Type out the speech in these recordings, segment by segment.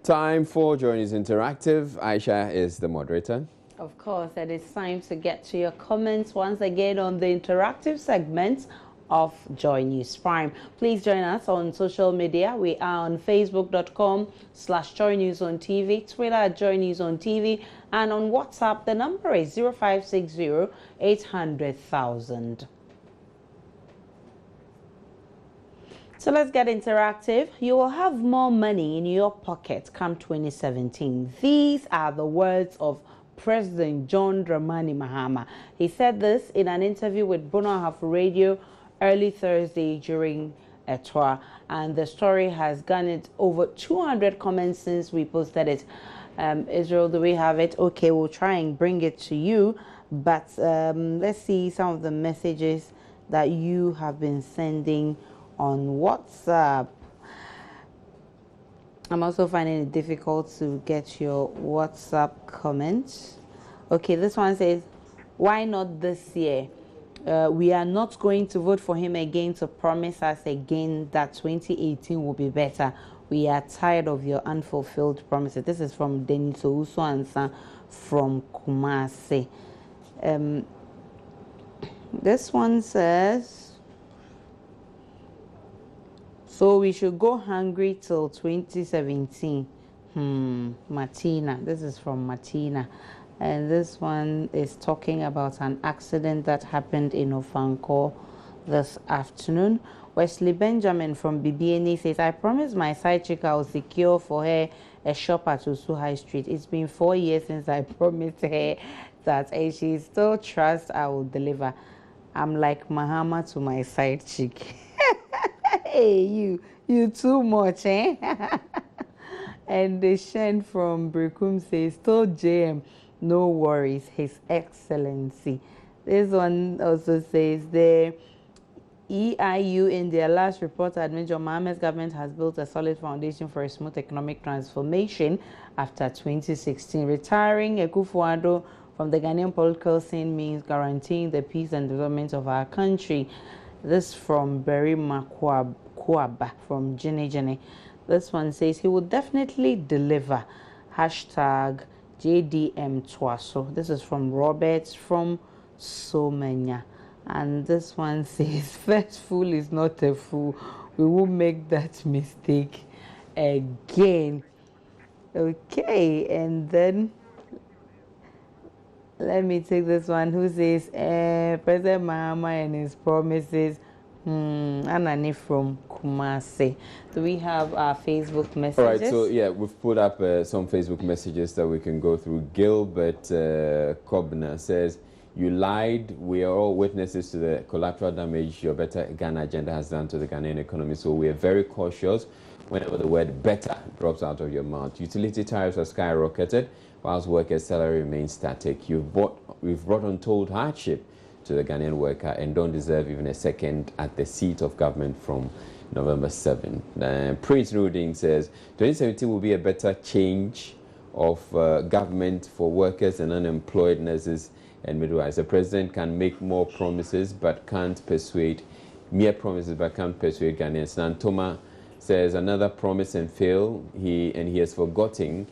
Time for Joy News Interactive. Aisha is the moderator. Of course, and it's time to get to your comments once again on the interactive segment of Joy News Prime. Please join us on social media. We are on facebook.com/Joy News on TV, Twitter at Joy News on TV, and on WhatsApp, the number is 0560 800,000. So let's get interactive. You will have more money in your pocket come 2017. These are the words of President John Dramani Mahama. He said this in an interview with Bono Ahafo Radio early Thursday during a tour, and the story has garnered over 200 comments since we posted it. Israel, do we have it? Okay, we'll try and bring it to you, but let's see some of the messages that you have been sending on WhatsApp. I'm also finding it difficult to get your WhatsApp comments. Okay, this one says, why not this year? We are not going to vote for him again to promise us again that 2018 will be better. We are tired of your unfulfilled promises. This is from Denis Ouso Ansa from Kumasi. This one says, so we should go hungry till 2017. Martina. This is from Martina. And this one is talking about an accident that happened in Ofanko this afternoon. Wesley Benjamin from BBNE says, I promised my side chick I will secure for her a shop at Usu High Street. It's been 4 years since I promised her that, and she still trusts I will deliver. I'm like Mahama to my side chick. Hey, you too much, eh? And the Shen from Brekum says, told JM, no worries, His Excellency. This one also says, the EIU in their last report admits John Mahama's government has built a solid foundation for a smooth economic transformation after 2016. Retiring Akufo-Addo from the Ghanaian political scene means guaranteeing the peace and development of our country. This from Berry Makwaba from Jenny Jenny. This one says he will definitely deliver. Hashtag JDM Twaso. This is from Robert from Somenya. And this one says, first fool is not a fool. We won't make that mistake again. Okay, and then let me take this one who says, President Mahama and his promises. Anani from Kumasi. Do we have our Facebook messages? All right, so yeah, we've put up some Facebook messages that we can go through. Gilbert Kobner says, you lied. We are all witnesses to the collateral damage your Better Ghana agenda has done to the Ghanaian economy. So we are very cautious whenever the word better drops out of your mouth. Utility tariffs are skyrocketed, whilst workers' salary remains static. We've brought untold hardship to the Ghanaian worker and don't deserve even a second at the seat of government from November 7. Prince Rudin says, 2017 will be a better change of government for workers and unemployed nurses and midwives. The president can make more promises but can't persuade, mere promises but can't persuade Ghanaians. Nantoma says, another promise and fail. He has forgotten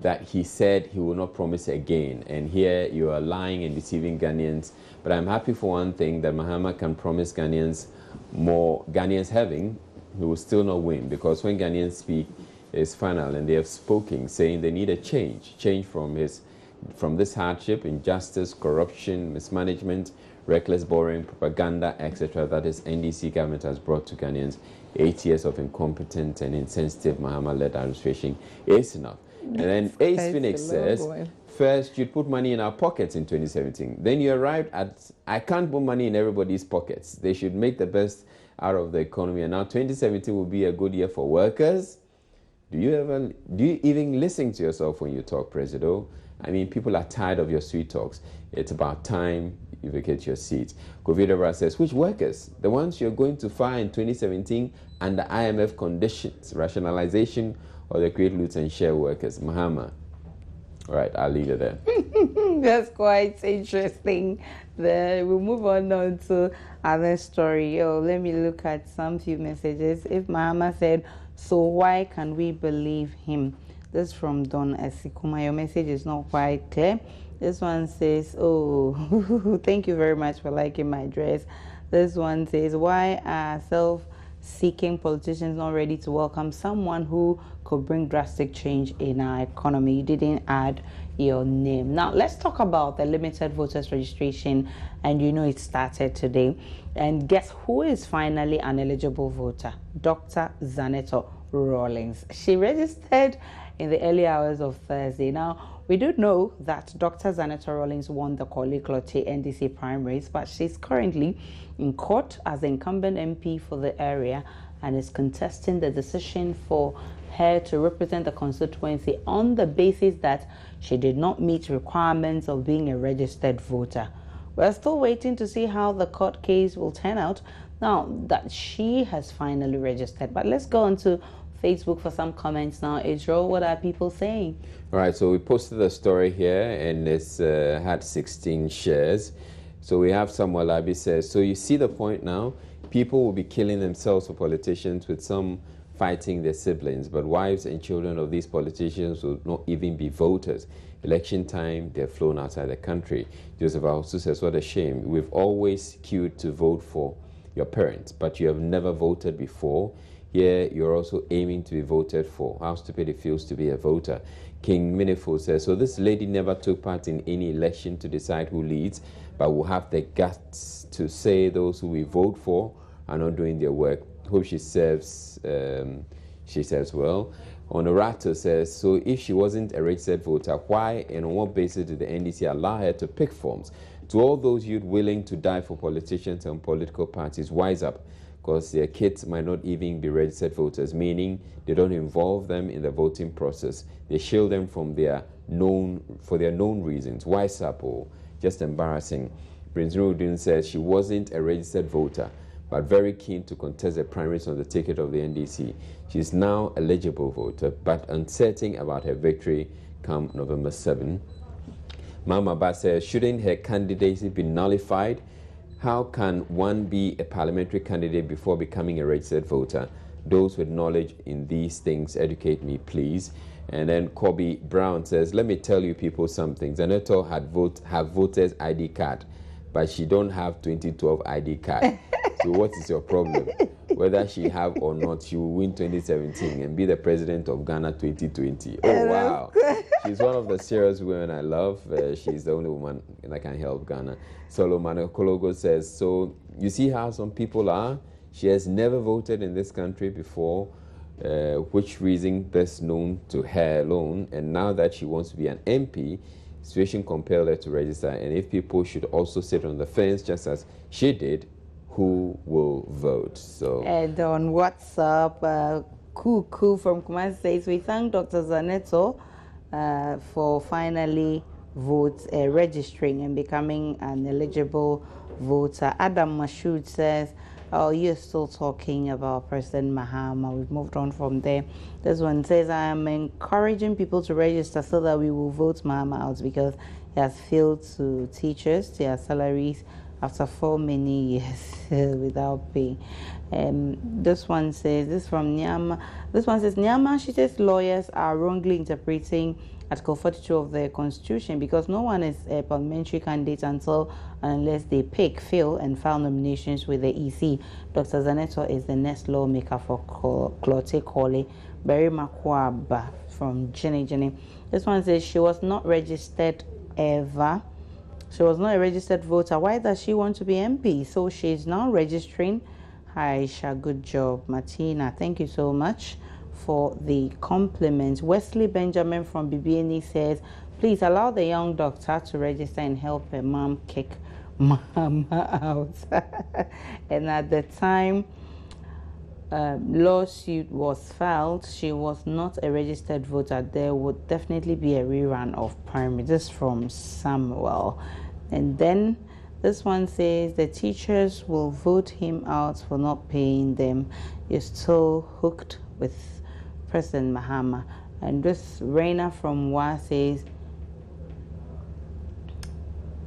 that he said he will not promise again. And here you are lying and deceiving Ghanaians. But I'm happy for one thing, that Mahama can promise Ghanaians more. Ghanaians having, he will still not win, because when Ghanaians speak, it's final, and they have spoken, saying they need a change from this hardship, injustice, corruption, mismanagement, reckless borrowing, propaganda, etc. that this NDC government has brought to Ghanaians. 8 years of incompetent and insensitive Mahama-led administration is enough. And then Ace Phoenix says, first, you put money in our pockets in 2017. Then you arrived at, I can't put money in everybody's pockets. They should make the best out of the economy. And now 2017 will be a good year for workers. Do you even listen to yourself when you talk, Presido? I mean, people are tired of your sweet talks. It's about time you vacate your seat. Kovidora says, which workers? The ones you're going to fire in 2017 under IMF conditions, rationalization, or the create, loot, and share workers? Mahama. All right, I'll leave it there. That's quite interesting. Then we'll move on to other story. Let me look at some few messages. If Mahama said, so why can we believe him? This from Don Esikuma. Your message is not quite clear. This one says, oh, thank you very much for liking my dress. This one says, why are self-seeking politicians not ready to welcome someone who could bring drastic change in our economy? You didn't add your name. Now, let's talk about the limited voters registration. And you know it started today. And guess who is finally an eligible voter? Dr. Zaneto Rawlings. She registered in the early hours of Thursday. Now, we do know that Dr. Zaneto Rawlings won the Korle Klottey NDC primaries, but she's currently in court as the incumbent MP for the area and is contesting the decision for her to represent the constituency on the basis that she did not meet requirements of being a registered voter. We're still waiting to see how the court case will turn out now that she has finally registered. But let's go on to Facebook for some comments now. Israel, what are people saying? All right, so we posted a story here and it's had 16 shares. So we have Samuel Abi says, so you see the point now? People will be killing themselves for politicians, with some fighting their siblings, but wives and children of these politicians will not even be voters. Election time, they're flown outside the country. Joseph also says, what a shame. We've always queued to vote for your parents, but you have never voted before. Here, you're also aiming to be voted for. How stupid it feels to be a voter. King Minifo says, so this lady never took part in any election to decide who leads, but will have the guts to say those who we vote for are not doing their work. Hope she serves well. Honorato says, so if she wasn't a registered voter, why and on what basis did the NDC allow her to pick forms? To all those youth willing to die for politicians and political parties, wise up, because their kids might not even be registered voters, meaning they don't involve them in the voting process. They shield them from their known reasons. Wise up, or just embarrassing. Prince Nurudin says she wasn't a registered voter, but very keen to contest the primaries on the ticket of the NDC. She is now eligible voter, but uncertain about her victory come November 7. Mama Ba says, shouldn't her candidacy be nullified? How can one be a parliamentary candidate before becoming a registered voter? Those with knowledge in these things, educate me, please. And then Kobe Brown says, let me tell you people something. Zaneto have voters ID card, but she don't have 2012 ID card. So what is your problem? Whether she have or not, she will win 2017 and be the president of Ghana 2020. Oh, wow. She's one of the serious women I love. She's the only woman that can help Ghana. Solomon Okologo says, so you see how some people are? She has never voted in this country before, which reason best known to her alone. And now that she wants to be an MP, situation compelled her to register. And if people should also sit on the fence just as she did, who will vote? So, and on WhatsApp, Kuku from Kumasi says, we thank Dr. Zaneto for finally registering and becoming an eligible voter. Adam Mashoud says, oh, you're still talking about President Mahama. We've moved on from there. This one says, I am encouraging people to register so that we will vote Mahama out because he has failed to teach us their salaries after so many years without pay. This one says, this from Nyama. This one says, Nyama, she says lawyers are wrongly interpreting Article 42 of the Constitution because no one is a parliamentary candidate unless they pick, fail, and file nominations with the EC. Dr. Zaneto is the next lawmaker for Klottey Korle. Barry Makwaba from Jenny. This one says she was not registered ever. She was not a registered voter. Why does she want to be MP? So she's now registering. Aisha, good job. Martina, thank you so much for the compliment. Wesley Benjamin from BBNE says, please allow the young doctor to register and help her mom kick Mama out. And at the time lawsuit was filed, she was not a registered voter. There would definitely be a rerun of primary. This from Samuel. And then this one says the teachers will vote him out for not paying them. You're still hooked with President Mahama. And this Raina from WA says,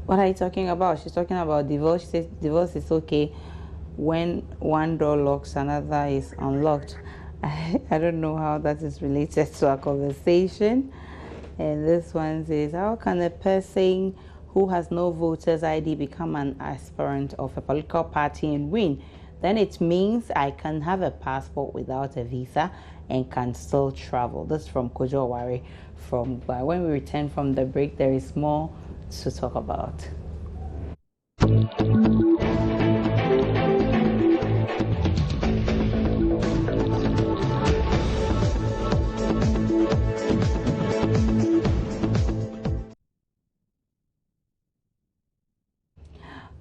what are you talking about? She's talking about divorce. She says divorce is okay when one door locks, another is unlocked. I don't know how that is related to our conversation. And this one says, how can a person who has no voter's ID become an aspirant of a political party and win? Then it means I can have a passport without a visa and can still travel. This is from Kojo Wari. When we return from the break, there is more to talk about.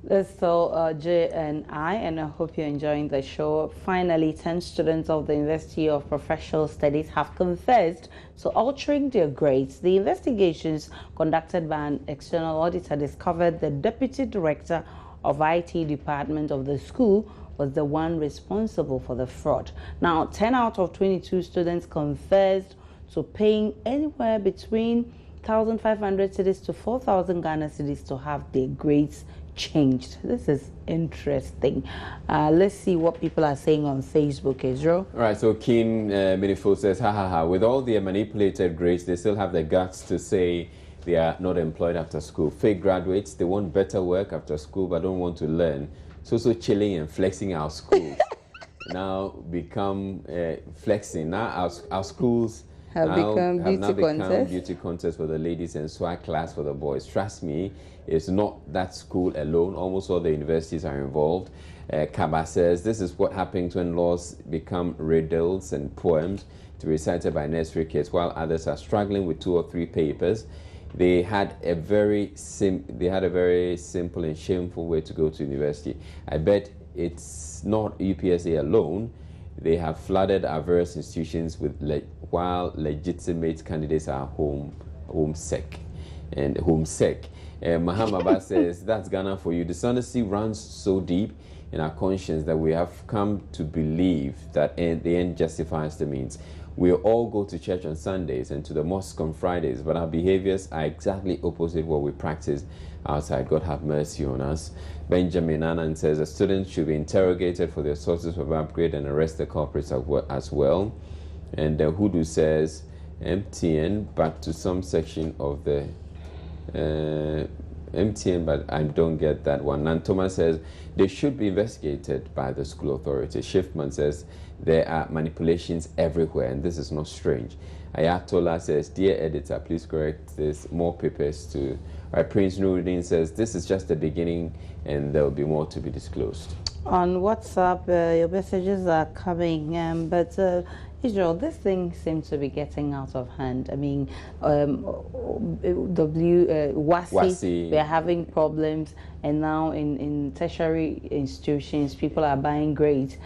This is still Jay and I hope you're enjoying the show. Finally, 10 students of the University of Professional Studies have confessed to altering their grades. The investigations conducted by an external auditor discovered the deputy director of IT department of the school was the one responsible for the fraud. Now, 10 out of 22 students confessed to paying anywhere between 1,500 cedis to 4,000 Ghana cedis to have their grades changed. This is interesting. Let's see what people are saying on Facebook, Israel. All right, so Keen Minifo says, ha ha ha, with all their manipulated grades, they still have the guts to say they are not employed after school. Fake graduates, they want better work after school but don't want to learn. So chilling and flexing our schools. Now become flexing. Now our schools have now become beauty contests for the ladies and swag class for the boys. Trust me, it's not that school alone. Almost all the universities are involved. Kaba says, this is what happens when laws become riddles and poems to be recited by nursery kids, while others are struggling with 2 or 3 papers. They had a very simple and shameful way to go to university. I bet it's not UPSA alone. They have flooded our various institutions with while legitimate candidates are homesick. Mahamaba says, that's Ghana for you. Dishonesty runs so deep in our conscience that we have come to believe that the end justifies the means. We all go to church on Sundays and to the mosque on Fridays, but our behaviors are exactly opposite what we practice outside. God have mercy on us. Benjamin Anand says, the students should be interrogated for their sources of upgrade and arrest the culprits as well. And Hudu says, MTN, but to some section of the MTN, but I don't get that one. Nantoma says they should be investigated by the school authority. Shiftman says there are manipulations everywhere, and this is not strange. Ayatollah says, dear editor, please correct this. More papers to. Prince Nuruddin says this is just the beginning, and there will be more to be disclosed. On WhatsApp, your messages are coming, but Israel, this thing seems to be getting out of hand. I mean, WASI, they're having problems, and now in tertiary institutions, people are buying grades.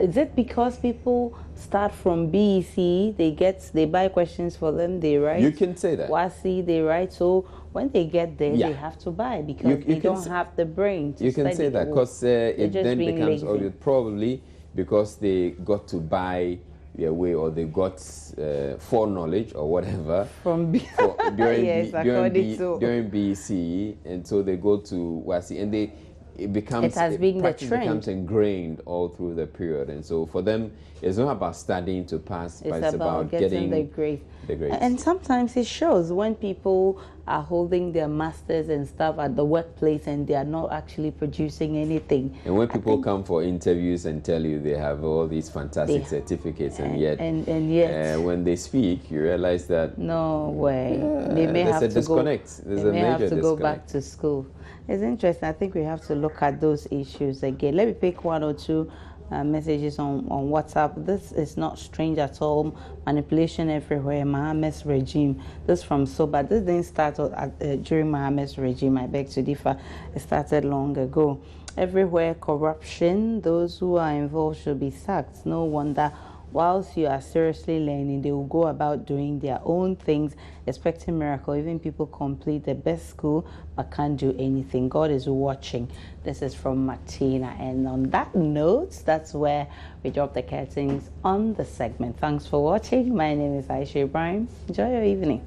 Is it because people start from BEC, they buy questions for them, they write? You can say that. WASI, they write, so when they get there, they have to buy because they don't have the brain to study. You can say that because it then becomes obvious, probably because they got to buy their way, or they got foreknowledge or whatever from during BC, and so they go to WASI, and it has been the trend. Becomes ingrained all through the period, and so for them, it's not about studying to pass, but it's about getting the grades. And sometimes it shows when people are holding their masters and stuff at the workplace and they are not actually producing anything. And when people come for interviews and tell you they have all these fantastic certificates, and yet when they speak, you realize that no way. They may have to disconnect. They may have to go back to school. It's interesting. I think we have to look at those issues again. Let me pick 1 or 2 messages on WhatsApp. This is not strange at all. Manipulation everywhere. Mohammed's regime. This from Soba. This didn't start during Mohammed's regime. I beg to differ. It started long ago. Everywhere corruption. Those who are involved should be sacked. No wonder. Whilst you are seriously learning, they will go about doing their own things, expecting miracle. Even people complete the best school but can't do anything. God is watching. This is from Martina. And on that note, that's where we drop the curtains on the segment. Thanks for watching. My name is Aisha Ibrahim. Enjoy your evening.